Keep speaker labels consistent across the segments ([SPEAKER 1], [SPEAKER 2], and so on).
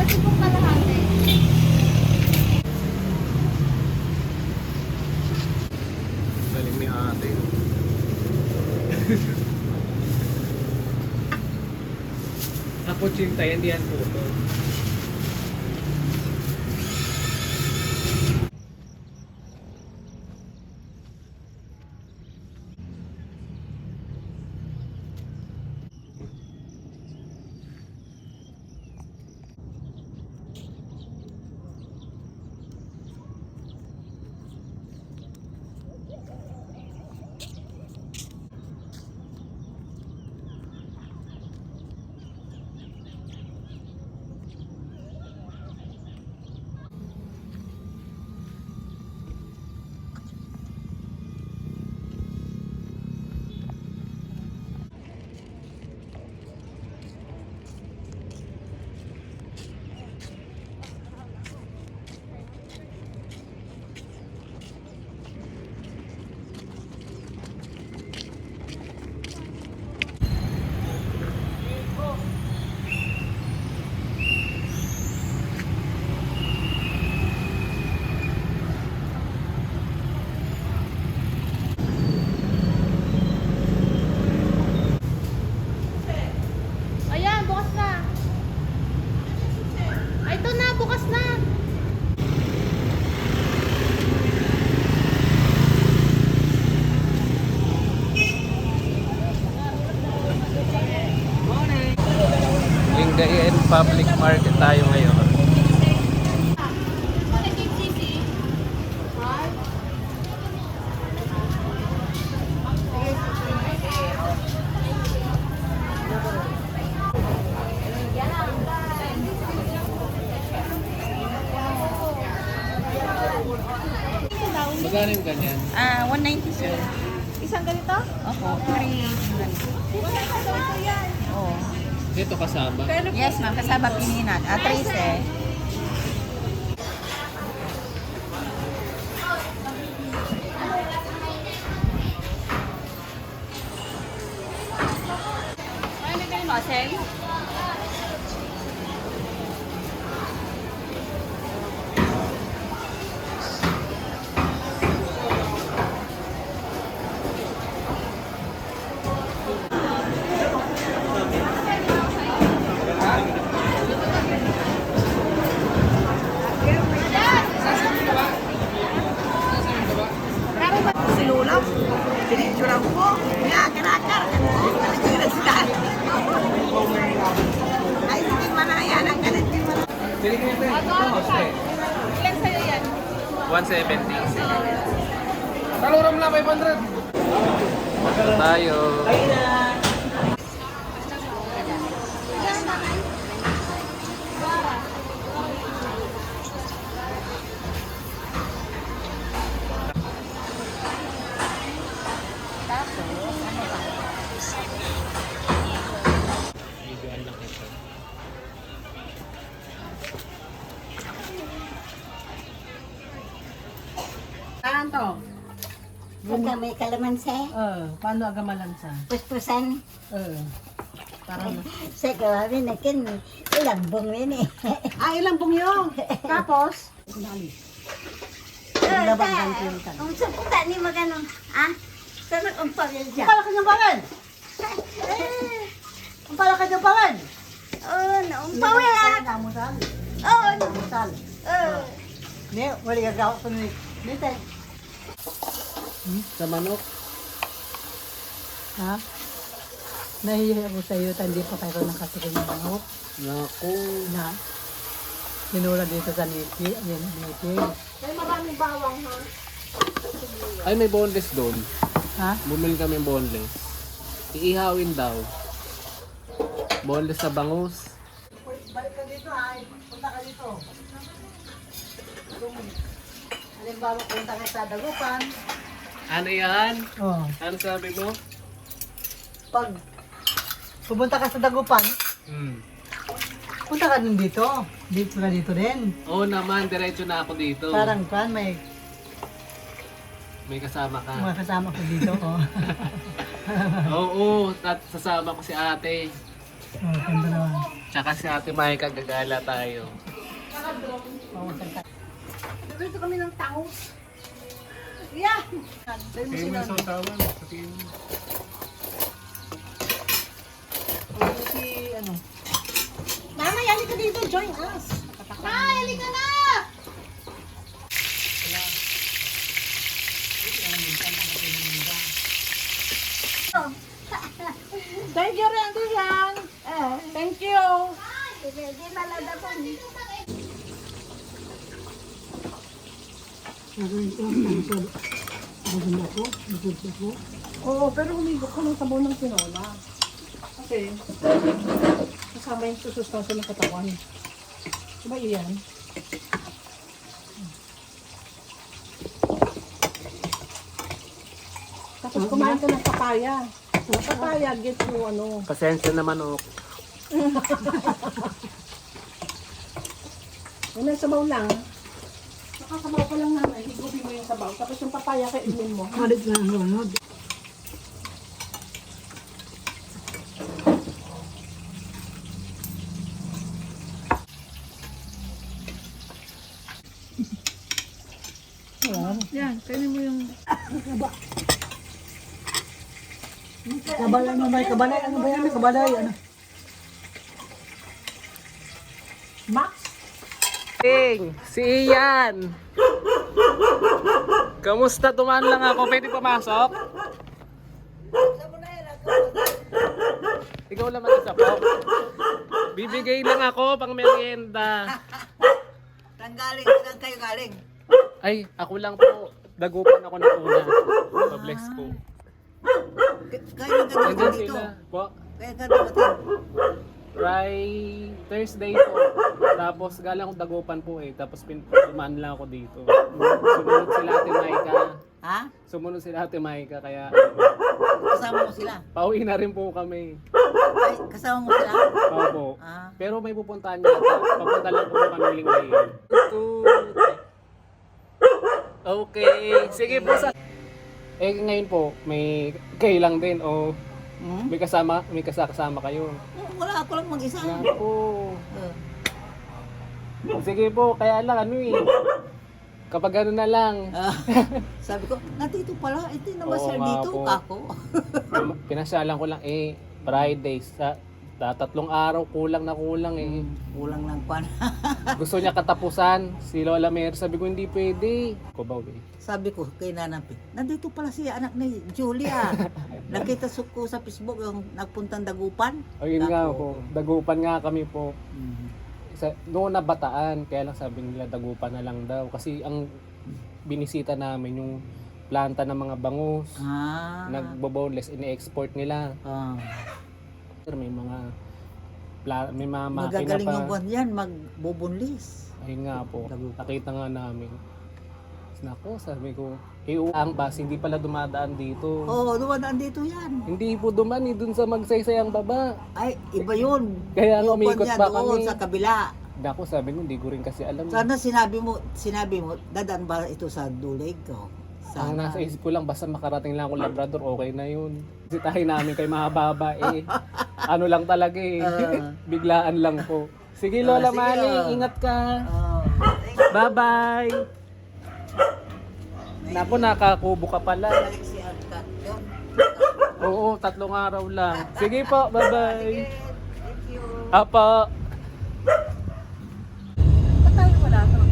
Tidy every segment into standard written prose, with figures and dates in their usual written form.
[SPEAKER 1] Kasi pong kalahati.
[SPEAKER 2] Galing ni ate. Ako chinta, hindi yan puto.
[SPEAKER 1] Ayan, bukas na. Ay, ito na, bukas na.
[SPEAKER 2] Lingayen Public Market tayo ngayon. Magkano yung ganyan?
[SPEAKER 3] 190 sir.
[SPEAKER 1] Isang ganito?
[SPEAKER 3] Opo, 3 Oo.
[SPEAKER 2] Dito kasama.
[SPEAKER 3] Yes ma'am, kasama pininat. 3 sir. Ano kayo mo, sir?
[SPEAKER 4] Sinulam, pinicturan ko. Nga, karakar. Ay, sige, manayan ang ganit.
[SPEAKER 1] Ilan sa'yo yan?
[SPEAKER 2] 170. Taluram lang, 500. Tayo.
[SPEAKER 4] Saan to?
[SPEAKER 5] Pagka may kalamansi,
[SPEAKER 4] Paano agamalansa?
[SPEAKER 5] puspusan,
[SPEAKER 4] Para
[SPEAKER 5] sa kawabi na kin, ilang bungin eh.
[SPEAKER 4] ilang bungyo. Tapos?
[SPEAKER 5] Ang suputa ni magano, sana kung pagyan siya.
[SPEAKER 4] Ang palaki niyong balan! Ang palaki niyong balan!
[SPEAKER 5] Naumpaw yan.
[SPEAKER 4] Namusal.
[SPEAKER 5] Oo,
[SPEAKER 4] Namusal. Ne, wala gagawa ko ni Nete.
[SPEAKER 2] Sa manok.
[SPEAKER 4] Ha? Nahihiya ko sa iyo, hindi pa kayo nakatikin ng manok.
[SPEAKER 2] Naku.
[SPEAKER 4] Na, sinula dito sa Niti. Ayan, Niti.
[SPEAKER 1] May maraming bawang, ha?
[SPEAKER 2] Ay, may boneless doon.
[SPEAKER 4] Ha?
[SPEAKER 2] Bumili kami ng boneless. Iihawin daw. Boneless sa bangus.
[SPEAKER 4] Balik ka dito, ay. Punta ka dito. Halimbawa, punta ka sa Dagupan.
[SPEAKER 2] Ano yan?
[SPEAKER 4] Oh.
[SPEAKER 2] Ano sabi mo?
[SPEAKER 4] Pag pupunta ka sa Dagupan, punta ka din dito. Dito ka dito din.
[SPEAKER 2] Oo naman, diretso na ako dito.
[SPEAKER 4] Parang kan, may
[SPEAKER 2] May kasama ka.
[SPEAKER 4] mga kasama ko dito. Oh.
[SPEAKER 2] Oo, at sasama ko si ate.
[SPEAKER 4] Oh, ganda naman.
[SPEAKER 2] Tsaka si Ate Maika, gagala tayo.
[SPEAKER 1] Dito kami ng tao. Yeah!
[SPEAKER 2] Kayo mo sa utawan. Sabihin mo.
[SPEAKER 1] Mama, yali ka dito. Join us. Ma, yali ka na! Thank you, Randy Yang. Thank you.
[SPEAKER 5] Di malada po.
[SPEAKER 1] Oo, pero humigo ka ng sabaw ng tinola. Kasi, kasama yung susustansya ng katawan. Diba iyan? Tapos kumain ka ng papaya. Papaya, get mo ano.
[SPEAKER 2] Pasensya naman oh.
[SPEAKER 1] Ano, sabaw lang. Nakasabaw ka lang naman. Higupin mo yung sabaw. Tapos yung papaya kainin mo.
[SPEAKER 4] Halit na ang lunod.
[SPEAKER 1] Yan, kainin mo yung...
[SPEAKER 4] Kabalay mo may kabalay. Ano ba yan? May kabalay. Ano?
[SPEAKER 1] Max?
[SPEAKER 2] Si Ian! Kamusta? Tumaan lang ako. Pwede pumasok? Ikaw lang mag-isa po. Bibigay lang ako pang merienda.
[SPEAKER 3] Saan galing? Saan kayo galing?
[SPEAKER 2] Ay, ako lang po. Dagupan ako ng una. Pa-bless po.
[SPEAKER 3] Kayo ka
[SPEAKER 2] Nandun sila. Po.
[SPEAKER 3] Kaya ka dumating.
[SPEAKER 2] Thursday po. Tapos galang akong dagupan po eh. Tapos dumaan lang ako dito. Sumunod sila Ate Maika.
[SPEAKER 3] Ha?
[SPEAKER 2] Sumunod sila Ate Maika kaya
[SPEAKER 3] Kasama mo sila?
[SPEAKER 2] pauwi na rin po kami.
[SPEAKER 3] Ay, kasama mo sila?
[SPEAKER 2] Opo.
[SPEAKER 3] Ah.
[SPEAKER 2] Pero may pupuntahan niya. Papunta lang po kami lingwayin. Okay. Sige po sa... Eh ngayon po, may kayo lang din o may kasama kayo.
[SPEAKER 3] Wala ako lang mag-isa.
[SPEAKER 2] Naku. Sige po, kaya lang ano eh. Kapag ano na lang.
[SPEAKER 3] Sabi ko, nandito pala. Ito naman
[SPEAKER 2] Oo
[SPEAKER 3] sir
[SPEAKER 2] nga
[SPEAKER 3] dito.
[SPEAKER 2] po.
[SPEAKER 3] Kako.
[SPEAKER 2] Pinasyalan ko lang eh, Friday. Sa 3 araw, kulang na kulang eh.
[SPEAKER 3] Kulang lang pa.
[SPEAKER 2] Gusto niya katapusan. Si Lola Mer, sabi ko hindi pwede. Kubaw eh.
[SPEAKER 3] Sabi ko kay Nanampi, nandito pala si anak ni Julia. Nakita ko sa Facebook yung nagpuntang Dagupan.
[SPEAKER 2] Ayun nga
[SPEAKER 3] Kako.
[SPEAKER 2] po, dagupan nga kami po.
[SPEAKER 3] Mhm.
[SPEAKER 2] Noon na Bataan, kaya lang sabi nila dagupan na lang daw. Kasi ang binisita namin yung planta ng mga bangus.
[SPEAKER 3] Ah.
[SPEAKER 2] Nagbo-boneless, ini-export nila.
[SPEAKER 3] Ah.
[SPEAKER 2] May mga makina
[SPEAKER 3] Magagaling
[SPEAKER 2] pa.
[SPEAKER 3] yung buwan yan, magbubunlis.
[SPEAKER 2] Ayun nga po,
[SPEAKER 3] Dagupan.
[SPEAKER 2] nakita nga namin. Nako, sabi ko, ang bus hindi pala dumadaan dito.
[SPEAKER 3] Oo, dumadaan dito yan.
[SPEAKER 2] Hindi po duman, dun sa magsaysayang baba.
[SPEAKER 3] Ay, iba yun.
[SPEAKER 2] Kaya nga
[SPEAKER 3] Yung
[SPEAKER 2] umikot
[SPEAKER 3] buwan
[SPEAKER 2] pa
[SPEAKER 3] niya doon
[SPEAKER 2] kami.
[SPEAKER 3] sa kabila.
[SPEAKER 2] Nako, sabi ko, hindi ko rin kasi alam.
[SPEAKER 3] Sana sinabi mo, dadaan ba ito sa Duleg ko?
[SPEAKER 2] Ang
[SPEAKER 3] Sana.
[SPEAKER 2] nasa isip ko lang, basta makarating lang ako Labrador, okay na yun. Sitahin namin kay mahaba eh. Ano lang talaga eh. Biglaan lang po. Sige Lola
[SPEAKER 3] sige,
[SPEAKER 2] Mali,
[SPEAKER 3] oh.
[SPEAKER 2] ingat ka.
[SPEAKER 3] Oh,
[SPEAKER 2] Bye-bye. Napo, nakakubo ka pala.
[SPEAKER 3] balik si Alcat yun.
[SPEAKER 2] Oo, 3 araw lang. Sige po, bye-bye.
[SPEAKER 3] Thank you.
[SPEAKER 2] Apa.
[SPEAKER 1] Ba't tayo wala to?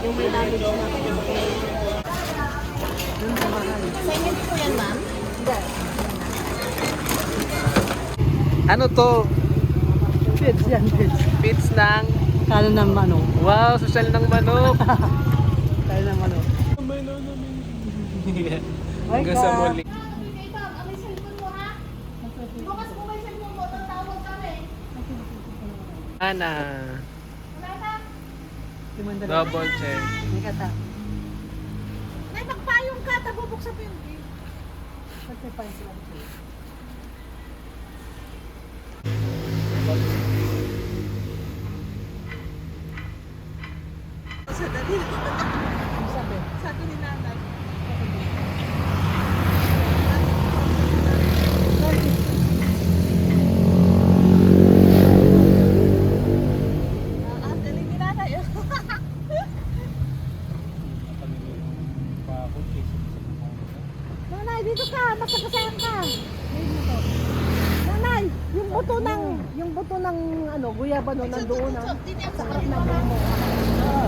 [SPEAKER 1] Yung may damage na assignment ko yan, ma'am?
[SPEAKER 2] Ano to?
[SPEAKER 4] Pits yan, pits.
[SPEAKER 2] Pits ng...
[SPEAKER 4] Kala ng manok.
[SPEAKER 2] Wow, social ng manok.
[SPEAKER 4] Kala ng manok.
[SPEAKER 2] Hanggang sa muli. Ana. Double check.
[SPEAKER 4] Hindi ka ta.
[SPEAKER 1] May magpayong ka, tabubuksan mo yung gate.
[SPEAKER 4] Pagka pa yung sila.
[SPEAKER 1] Sabi.
[SPEAKER 6] Sabi ni nanay. Galing ni nanay.
[SPEAKER 1] Nanay, dito ka, masagasayan ka. Nanay, yung buto ng ano, guyaba no nandoon na. Sa kinabuhi mo.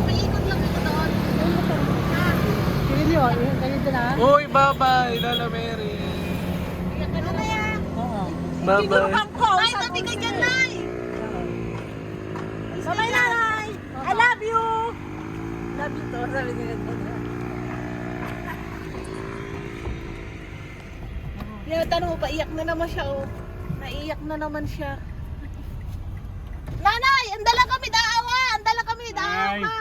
[SPEAKER 6] Paikot lang ako doon.
[SPEAKER 1] Sige niyo, yun kayo din ha.
[SPEAKER 2] Uy, bye-bye, Lola Mary.
[SPEAKER 6] Ano na yan?
[SPEAKER 1] Oo.
[SPEAKER 2] Bye-bye.
[SPEAKER 6] Nay, tabi ka dyan, Nay!
[SPEAKER 1] Bye-bye, nanay. I love you.
[SPEAKER 6] Love you to, sabi niya. Yan, tanong mo, paiyak na naman siya, oh. Naiyak na naman siya. Nanay, andala kami daawa! Andala kami daawa!